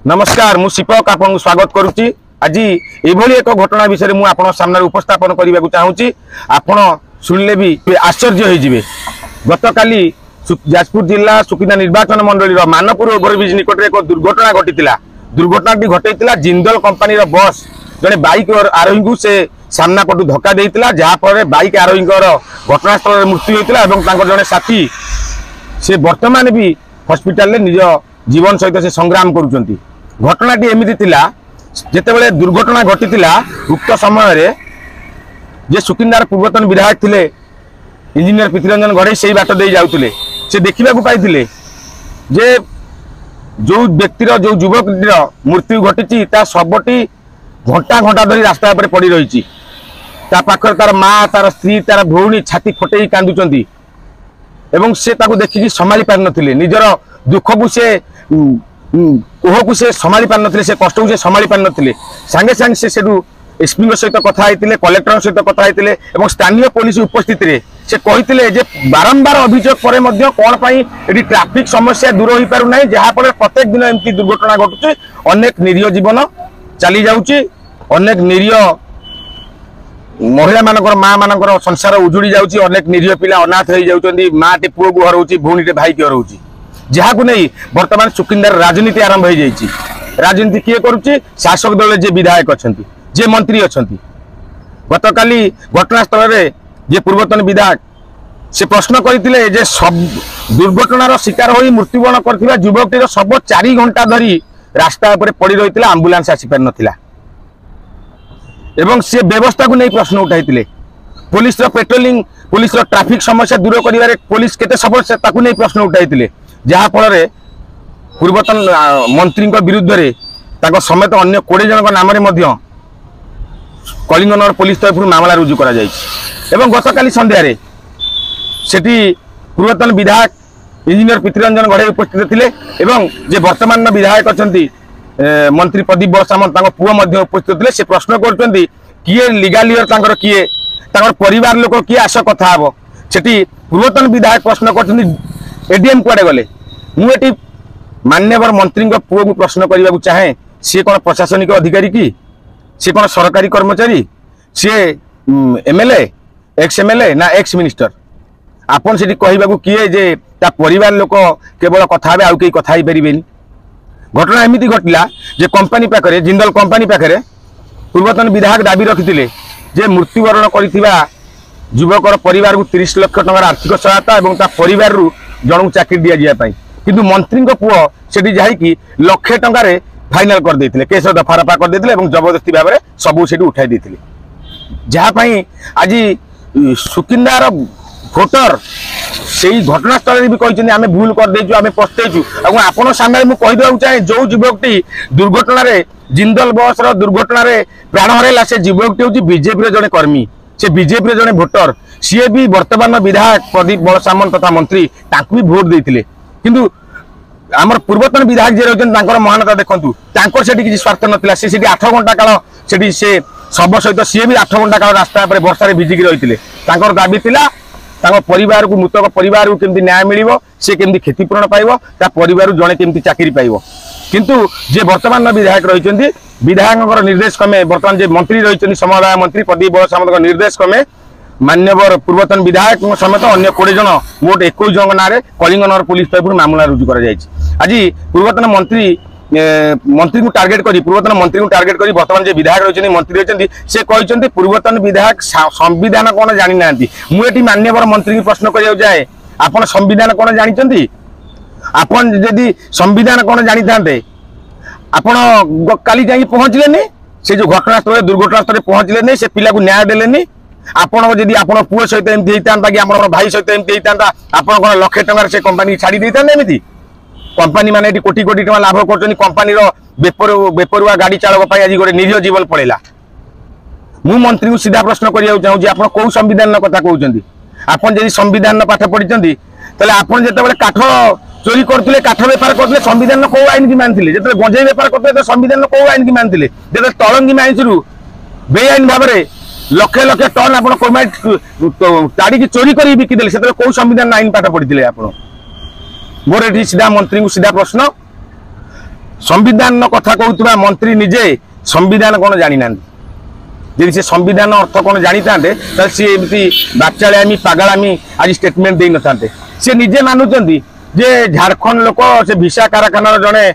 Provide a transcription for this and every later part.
नमस्कार मु शिपक आपन स्वागत करुच्ची। आज एभली एक घटना विषय मु आपन सामने उपस्थापन करने को चाहूँगी। आपन शुणिले भी आश्चर्य होइजिबे। गतकाली जाजपुर जिला सुकिंदा निर्वाचन मंडली मानपुर ओभरब्रिज निकट एक दुर्घटना घटी। दुर्घटना घटई जिंदल कंपनी बस जड़े बाइक आरोही को से सामना पटू धक्का देता, जहाँफल बाइक आरोही घटनास्थल मृत्यु होता। जड़े साथी से वर्तमान भी हॉस्पिटल निज जीवन सहित से संग्राम करुँच। घटनाटी एमती जितेबाला दुर्घटना घटी उक्त समय जे सुकिंदार पूर्वतन विधायक थे इंजीनियर पृथ्वीरंजन घड़ई से बाट दे जाते से देखा पाई जे जो व्यक्तिर जो युवकर मृत्यु घटी शवटी घंटा घंटा धरी रास्ता पर पड़ रही। पाखर तार माँ तार स्त्री तार भौणी छाती फटे कांदुचंती एवं से ताको देखिकी संभाली पार नथिले। निजर दुख को से कोह को से संभाली पार नथिले, से कष्ट को से संभाली पार नथिले। सांगे सांगे से सेडू एसपी सहित कथा होइतिले, कलेक्टर सहित कथा होइतिले एवं स्थानीय पुलिस उपस्थित रे से कहितिले जे बारंबार अभियोग परे मध्य कोन पई एडी ट्रैफिक समस्या दूर होई पारु नै, जहा पर प्रत्येक दिन एमती दुर्घटना घटुची। अनेक निरीह जीवन चली जाउची, अनेक निरीह महिला मानकर माँ मानकर संसार उजुड़ी जाउची, अनेक निरीह पिला अनाथ हो जाउचंदी। माटी पुओ को हरउची, भौणीटे भाई के हरउची, जहा को नहीं वर्तमान सुकिंदार राजनीति आरंभ हो जाइए। राजनीति किए करुच्ची? शासक दल जे विधायक अछंती, जे मंत्री अछंती। गतकाली घटनास्थल रे जे पूर्वतन विधायक से प्रश्न करथिले जे सब दुर्घटनार शिकार होई मृत्युवरण करथिबा युवकटीर सब 4 घंटा धरी रास्ता पर पड़ी रही, आंबुलांस आसी पार नथिला एवं से व्यवस्था को नहीं प्रश्न उठाई। पुलिस पेट्रोलिंग, पुलिस ट्रैफिक समस्या दूर करिवारे पुलिस केते सफल से ताकू नहीं प्रश्न उठाई, जहाँ फल पूर्वतन मंत्री विरुद्ध रे ताको समेत अन्य 20 जन नाम कलिंगनगर पुलिस तरफ मामला रुजु करा जायछि। एवं गतकाली संध्यारे सेठी पूर्वतन विधायक इंजीनियर पृथ्वीरंजन घड़ई उपस्थित थिले एवं जे वर्तमान विधायक अछंती मंत्री प्रदीप बड़सामंत पुओ मध्य उपस्थित थे। से प्रश्न करछंती किए लीगालियर तांकर किए तांकर परिवार लोक किए आस कथा हबो। सेठी पूर्वतन विधायक प्रश्न करछंती एडीएम कुआडे गले। मु एटी माननीय मंत्री पुओ को प्रश्न करने को चाहे, सी कौन प्रशासनिक अधिकारी की, सी कौन सरकारी कर्मचारी, सी एमएलए एक्स एमएलए ना एक्स मिनिस्टर? आपन सेठी कहबा किए जे ता परिवार लोक केवल कथा आउ कई कथा ही परिबेनी। घटना एमती घटला जे कंपनी पाखरे, जिंदल कंपनी पाखरे पूर्वतन विधायक दाबी रखिथिले जे मृत्युवरण करिथिबा युवकर परिवार को 30 लाख टंकार आर्थिक सहायता एवं ता परिवार रु जणु चाकरी दिया जिया पाई। किंतु मंत्री पुओ सेठी जाईकी लाख टंकार फाइनल कर देथिले, केस दफारफा कर देथिले एवं जबरदस्ती भाव में सबू सेठी उठाई देथिले। जहाँ पाई आज सुकिंदार भोटर से घटनास्थल भी कहते आम भूल कर देचु, आम पछतु। आपन सामने मुझे कहीदेवा चाहे जो युवकटी दुर्घटना जिंदल बस दुर्घटना प्राण हरैला, से युवकटी हूँ बीजेपी जड़े कर्मी, से बीजेपी जड़े भोटर। सी भी वर्तमान विधायक प्रदीप बड़सामंत तथा मंत्री तांकु भी भोट देते। किंतु आमर पूर्वतन विधायक जे रही महानता देखु से किसी स्वार्थ नाला। से 8 घंटा काल से शव सहित सी भी 8 घंटा काल रास्ता पर वर्षा भिजिकी रही। दाबी थिला परिवार को, मृतक परिवार को केमती न्याय मिल, सी केमती क्षतिपूरण पाइब, ता परिवार जड़े केमती चाकरी पाइब। किंतु जे वर्तमान विधायक रही विधायक निर्देश क्रमे वर्तमान जे मंत्री रही समवाय मंत्री प्रदीप बड़सामंत निर्देश क्रमे मान्यवर पूर्वतन विधायक समेत अन्य 20 जन मोट 21 जन ना कलिंगनगर पुलिस तरफ मामला रुजु कर आज पूर्वतन मंत्री को टार्गेट करी, पूर्वतन मंत्री को टार्गेट करी वर्तमान जे विधायक रही मंत्री रही से कहते पूर्वतन विधायक संविधान कौन जानी ना। मुझे मान्यवर मंत्री की प्रश्न करिया जाए, आपन संविधान कौन जानी? आपन जदि संविधान कौन जानी था आपन काली जाई पहुँचले, से जो घटनास्थल दुर्घटनास्थल पहुँचले, से पिला को न्याय देले। आपन जदि आपन पुओ सहित एमती होता कि आपन भाई सहित एमती होता, आपन कौन लाख टंकार से कंपनी छाड़ी देता? एमती कंपनी माने कोटी कोटी टका लाभ कर कंपनी बेपरुआ गाड़ी चालक आज गोटे निरीह जीवन पड़ेगा। मु मंत्री को सीधा प्रश्न करिया चाहूँ आप कौ संविधान कथा कहते? आपन जदि संविधान पाठ पढ़ी तेल आपन जिते काठ चोरी करते, काठ बेपार करते, संविधान कौ आईन की मानते? जो गंजेई बेपार करते संविधान कौ आईन की मानते? जो तलंगी माइंस बेआईन भाव में लक्ष लक्ष टन आप ताड़ी चोरी कर बिकिदे, से कौ संविधान आईन पाठ पढ़ी आप? मोर ये सीधा मंत्री को सीधा प्रश्न संविधान कथा कहूबा मंत्री निजे संविधान कौन जानी ना जब से संविधान अर्थ कौन जानी था सी एमती बाचामी पागलामी आज स्टेटमेंट दे न था सी निजे मानुंट जे झारखंड लोक से भिसा कारखाना जड़े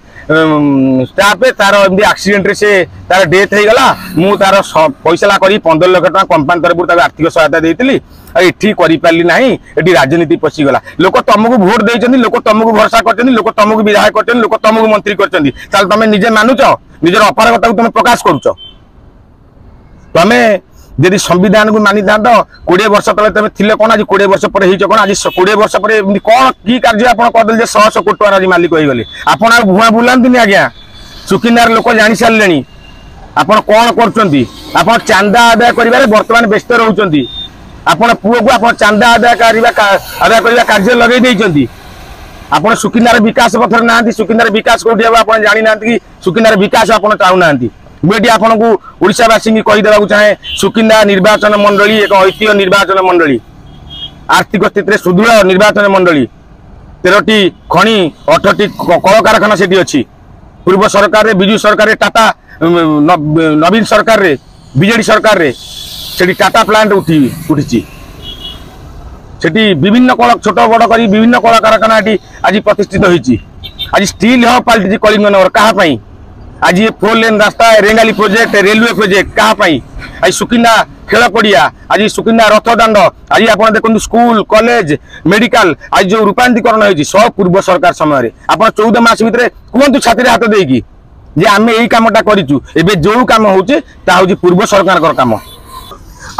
स्टाफ तार एमती एक्सीडेंट रे से तार डेथ हो गला मु तार पैसा कर 15 लाख टका कंपानी तरफ आर्थिक सहायता देती एठी करि पारली नाही एठी राजनीति पशिगला लोक तुमको वोट देइछन्ती लोक तुमको भरोसा करछन्ती लोक तुमको विधायक करछन्ती लोक तुमको मंत्री करछन्ती ताल तमे निजे मानुछ निजर अपारगता को तमे प्रकाश करूछ तमे यदि संविधान को मानि था 20 वर्ष तले तमे थिले कोन आज 20 वर्ष पर हिच कोन आज 20 वर्ष पर कोन की कार्य आपण करदल जे 100 कोटी टका आज मालिक होई गले आपण भुआ बुलांतिनी आज्ञा सुकिनार लोक जानि सारलेनी आपण कोन करछन्ती आपण चांदा आदाय करिवारे वर्तमान व्यस्त रहउछन्ती आपण पुओ को आपण चांदा आदाय करबा कार्य लगे देइछन्ती आपण सुकिनार विकास पथर नांती सुकिनार विकास कोठी आपण जानि नांती कि सुकिनार विकास आपण चाहू नांती मुझे आपन को ओडिशावासी की कहीदेवा चाहे सुकिंदा निर्वाचन मंडली एक ऐतिह्य निर्वाचन मंडली आर्थिक स्थिति सुदृढ़ निर्वाचन मंडली 13टी खनि 18टी कल कारखाना सेठी अच्छी पूर्व सरकार रे बिजू सरकार रे टाटा नवीन सरकार रे बीजेडी सरकार रे सेठी टाटा प्लांट उठी सेठी विभिन्न कल छोट बड़ करी विभिन्न कल कारखाना आज प्रतिष्ठित होईची आज स्टील हब पलटि कलिंगनगर कहा आज ये 4 लेन रास्ता रेंगाली प्रोजेक्ट रेलवे प्रोजेक्ट कहापाई आज सुकिंदा खेल पड़िया आज सुकिंदा रथ दांड आज आप देखते स्कूल कॉलेज मेडिकल आज जो रूपांतरीकरण होती सब पूर्व सरकार समय आप 14 मास भितर कहतु छाती हाथ देकी जे आम यही कमटा करूँ एवं जो कम हो पूर्व सरकार कम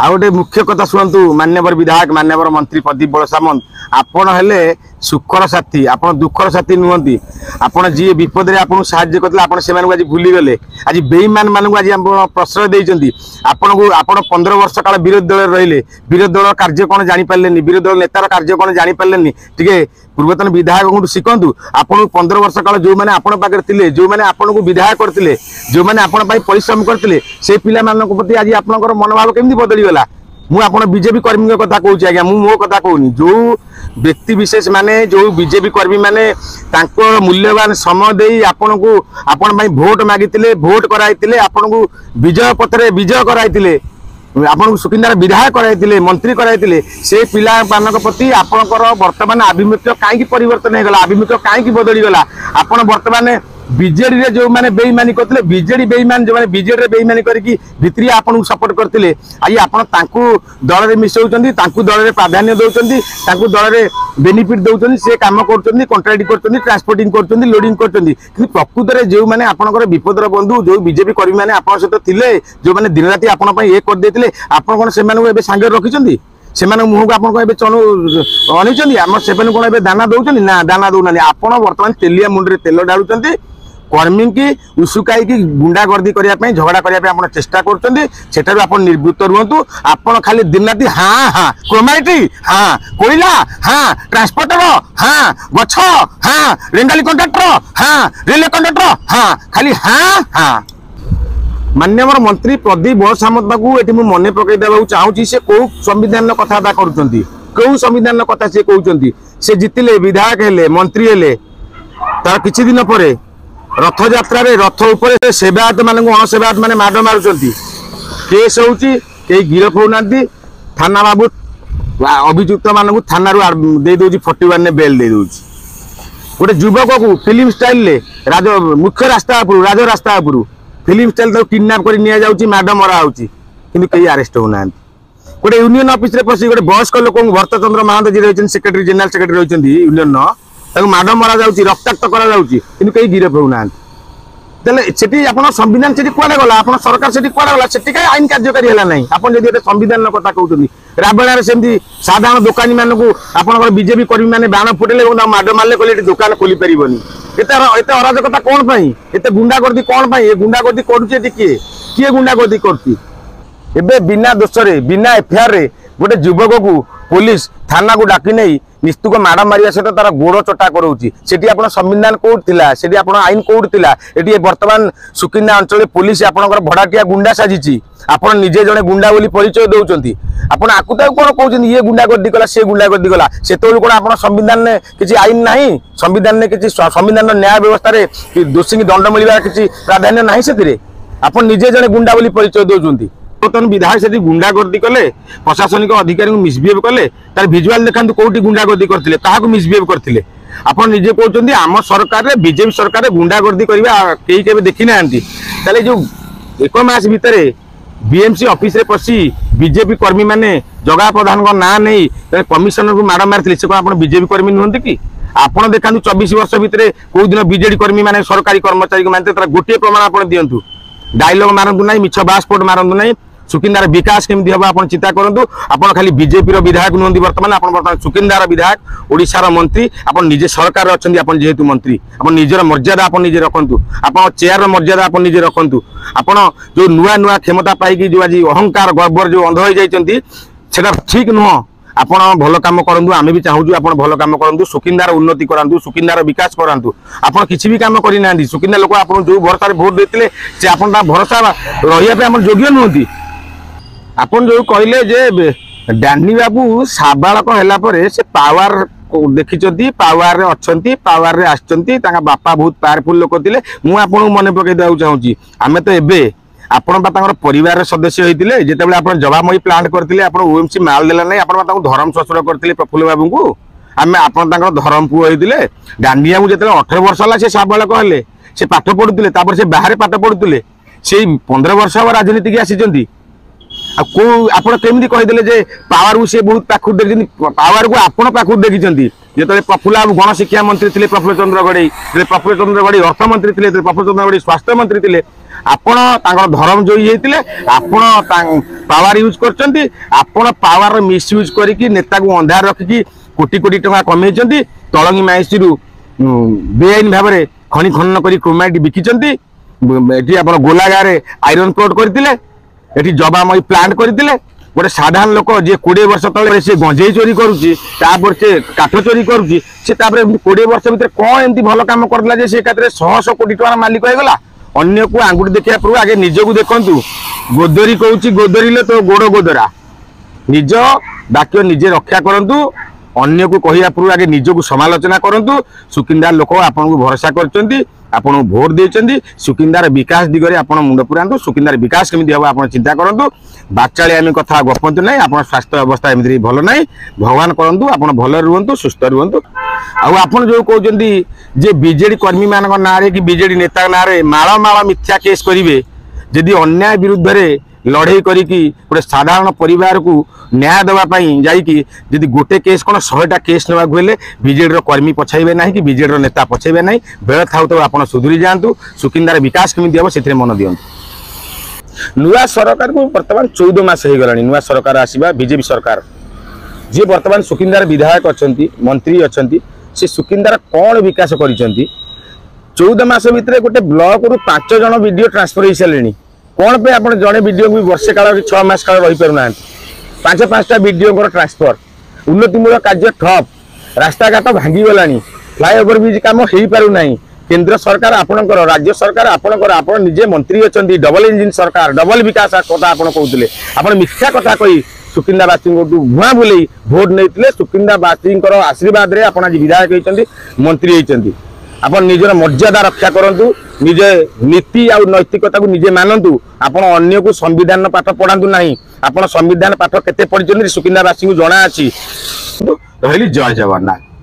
आ गए मुख्य कथा शुणु मान्यवर विधायक मान्यवर मंत्री प्रदीप बल सामंत आपण हेले सुखर साथी आपण दुखर साथी नुहति आपण जी विपद रे आपण सहाय्य करते आपण से आज भूली गले आज बेईमान मानक आज प्रश्रय देइचंती आपण को आपण 15 वर्ष काल विरोधी दल रहिले विरोधी दल कार्य कोन जानि पारलेनी विरोधी दल नेतार कार्य कोन जानि पारलेनी टिके पूर्वतन विधायक को शिखंतु आपण 15 वर्ष काल जो माने आपण पाकर थिले जो माने आपण को विधायक करथिले जो माने आपण पई परिश्रम करथिले से पिला मानक प्रति आज आपनकर मनोभाव केमि बदली गला मु आपण बीजेपी कर्मी कथा कहूँ आज्ञा मु मो कथा कहूनी जो व्यक्ति विशेष माने जो बीजेपी कर्मी माने तांको मूल्यवान समय देई आपन को आपण भाई वोट मागितिले वोट कराइतिले आपन को विजय पथरे विजय कराइतिले आपन को सुकिंदार विधायक कराइतिले मंत्री कराइतिले से पिला मानक प्रति आपनकर वर्तमान अभिमुख्य काहे परिवर्तन हे गला अभिमुख्य काहे बदली गला आपन वर्तमान बीजेडी रे जो माने बेईमानी करथिले बीजेडी बेईमान जो माने बीजेडी रे बेईमानी करकी भितरी आपन को सपोर्ट करथिले आज आपन तांकू दल रे मिसौचंदी तांकू दल रे प्राधान्य दउचंदी तांकू दल रे बेनिफिट दउचंदी से काम करचंदी कॉन्ट्रैक्ट करचंदी ट्रांसपोर्टिंग करचंदी लोडिंग करचंदी कि प्रकृत रे जो माने आपनकर विपदर बंधु जो बीजेपी कर्मी माने आपन सहित थिले जो माने दिन राति आपन पई ए कर देथिले आपन कोन से माने एबे संगे रखिचंदी से मुह को आप चनु अनिचंदी आम से कौन दाना दौरान ना दाना दौना आपड़ बर्तमान तेलिया मुंडे तेल ढालुंट कर्मी की उसुकाई की गुंडागर्दी करने झगड़ा करने चेष्टा कर निर्वृत्त रुहतु आपड़ खाली दिन राति हाँ हाँ क्रोमाइटी हाँ कोयला हाँ ट्रांसपोर्टर हाँ गछ हाँ रेंगाली कंट्राक्टर हाँ रेलवे कंट्राक्टर हाँ खाली हाँ हाँ मान्यवर मंत्री प्रदीप बल सामंत बाबू ये मन पकई देवा चाहूँगी से कौ संविधान कथा कौ संविधान कथा सी कहते से जितिले विधायक हेले मंत्री हेले तार किछि दिन पर रथ यात्रा रथ उपर सेवायत मान अणसेवायत मैंने माड़ मारुंट केस होची गिरफ होना थाना बाबू अभियुक्त मानक थाना दे दौर 41 ने बेल दे दौर गोटे युवक को फिल्म स्टाइल राज मुख्य रास्ता राज रास्ता फिल्म स्टाइल किडनाप कर माड मरा कि कई आरेस्ट होना गोटे यूनियन ऑफिस रे पसी गोटे वयस्क लोक भरत चंद्र महांत जी रही सेक्रेटरी जनरल सेक्रेटरी रही यूनियन माड मरा रक्ताक्त कर कई गिरफ होना संविधान से कुआडे गला सरकार से कुआडे गला से आईन कार्यकारी है ना आप संविधान कथा कहते राबेणा सेमती साधारण दुकानी मान को बीजेपी कर्मी मैंने बाण फुटेले माड मारे कहले दुकान खोली पारबनी एत अराजकता कौन एत गुंडागर्दी कौन ये गुंडागर्दी किए गुंडागर्दी कर बिना दोष बिना एफआईआर गोटे युवक को पुलिस थाना को डाकी नहीं निस्तुक माड़ मारिया सहित तार गोड़ चटा कराऊँगी सेठी आप संविधान कौट से आप आईन कौट ये बर्तमान सुकिंदा अंचल पुलिस आपंकर भड़ाटिया गुंडा साजिची आपड़ निजे जड़े गुंडा बोली परिचय दौरान आपड़ आकु कौन कहते ये गुंडागर्दी कला से गुंडागर्दी कला से कौन आप संविधान में किसी आईन ना संविधान में किसी संविधान न्याय व्यवस्था दोषी की दंड मिलवा किसी प्राधान्य ना से आप निजे जड़े गुंडा बोली परिचय दौरान बर्तमान विधायक से गुंडागर्दी कले प्रशासनिक अधिकारी मिसबिहेव कले तार भिजुआल देखा कौटी गुंडागर्दी करते क्या मिसबिहेव करते आप निजे कहते आम सरकार बीजेपी सरकार गुंडागर्दी करवा कहीं देखी ना जो एक मास भितर बीएमसी ऑफिस रे पसी बीजेपी कर्मी माने जगह प्रधान ना नहीं कमिशनर को माड़ मारी से कौन बीजेपी कर्मी नुहति कि आपड़ देखा 24 वर्ष भितर कौ दिन बीजेडी कर्मी माने सरकारी कर्मचारी मानते गोटे प्रमाण आप दिंतु डायलॉग मारतु ना मिछ बास्पोर्ट मारतु ना सुकिंदार विकास केमती हम आप चिंता करूँ आप खाली बीजेपी विधायक नुहति बर्तमान आप बर्तमान सुकिंदार विधायक ओडिशार मंत्री आप निजे सरकार अच्छा आप जेहेतु मंत्री आप निजर मर्यादा आप निजे रखु आप चेयर मर्यादा आप निजे रखु आप जो नुआ नुआ क्षमता पाई जो आज अहंकार गर्वर जो अंध हो जाती ठीक नुह आप भल कम करूँ आम भी चाहूँ आप भल कम करूँ सुकिंदार उन्नति करातु सुकिंदार विकास करातु आप किसी भी कम करना सुकिंदा लोक आप जो भरोसा भोट देते से आप भरोसा रहा योग्य नुहति आपन जो कहले जे डानी बाबू साबालक है से पावर देखी पावर अच्छी पावर रे आछंती बापा बहुत पावरफुल लोक थे मुझे आपको मन पकई देवा चाहूँगी आम तो एवं आपण परिवार सदस्य होते जिते आप जवामयी प्लांट करते आप ओएमसी माल देला नहीं आप धरम ससुर करते प्रफुल्ल बाबू को आम आप धरम पुओ होते डानी बाबू जो 18 वर्ष है से साबालक है से पाठ पढ़ुते से बाहर पाठ पढ़ुते से 15 वर्ष हम राजनीति की आसी आप केमी कहीदे जे पावर को सी बहुत पाखु देखी पावर को आपण पाखु देखी जो प्रफुल्ल बाबू गण शिक्षा मंत्री थे प्रफुल्ल चंद्र गड़े प्रफुल्ल चंद्र गड़े अर्थमंत्री थे प्रफुल्ल चंद्र गड़े स्वास्थ्य मंत्री थे आपण धर्म जोई होते आपण पावर यूज कर पावर मिसयूज करके नेता को अंधार रखिकी कोटी कोटी टंका कमे तलंगी माइसी बेआईन भाव में खनि खनन कर क्रोमाइट बिकी आप गोलागार आईरन प्लॉट करते ये जवामयी प्लांट करते गोटे साधारण लोक जी 20 वर्ष तले से गंजेई चोरी करुच्ची से काठ चोरी करुच्ची 20 वर्ष भितर कौन एमती भल कम करला से 100 कोटी टका मालिक होगा अन्य को आंगुठी देखा पूर्व आगे निजक देखु गोदरी कहूँ गोदरी तो गोड़ गोदरा निज वाक्य निजे रक्षा करूँ अन्य को कहवा पूर्व आगे निजक समालोचना करूँ सुकिंदार लोक आपन भरोसा कर आपन भोट देते सुकिंदार विकास दिगरे आप मुंड पुरातु सुकिंदार विकास केमी हम आप चिंता करूँ बाचाली आम कथा गपंतु ना आप स्वास्थ्य अवस्था एमती भल ना भगवान करूँ आप भल रुहतु सुस्थ रुहतु आप जो कहते जे बीजेडी कर्मी मान ना कि बीजेडी नेता ना माड़ माड़ मिथ्या केस करेंगे जदि अन्याय विरुद्ध रे लड़े करी गोटे साधारण परिवार को न्याय देवाई जाकि गोटे केस कौन 100टा केस नाक हेल्ले बीजेडी कर्मी पछाइबे ना कि बीजेडी नेता पछाइबे ना बेल था तो आप सुधुरी जातु सुकिंदार विकास केमी हम से मन दिंतु नुआ सरकार को बर्तमान 14 मास हो गला नुआ सरकार आसवा बीजेपी सरकार जी बर्तमान सुकिंदार विधायक अच्छा मंत्री अच्छा से सुकिंदार कौन विकास कर 14 मास भितर गोटे ब्लॉक रु 5 जन वीडियो ट्रांसफर हो सारे कौन पे आप जड़े वीडियो भी वर्षे काल 6 मास काल रही पारना 5-5टा वीडियो ट्रांसफर उन्नतिमूलक कार्य ठप रास्ता घाट भांगीगला फ्लाईओवर ब्रिज कम हो पारना केंद्र सरकार आपणकर राज्य सरकार आपणकर आप निजे मंत्री अच्छा डबल इंजिन सरकार डबल विकास कथा आप कहते आप मिथ्या कथा कही सुकिंदाबासी भुआ बुले भोट नहीं सुकिंदाबासी आशीर्वाद आप विधायक होती मंत्री होती आप निजर मर्यादा रक्षा करूँ निजे नीति आ नैतिकता को निजे मानतु आप अन्य को संविधान पाठ पढ़ातु ना आप संविधान पाठ केते पढ़ी सुकिंदाबासी को जना अच्छी रही जय जगन्नाथ।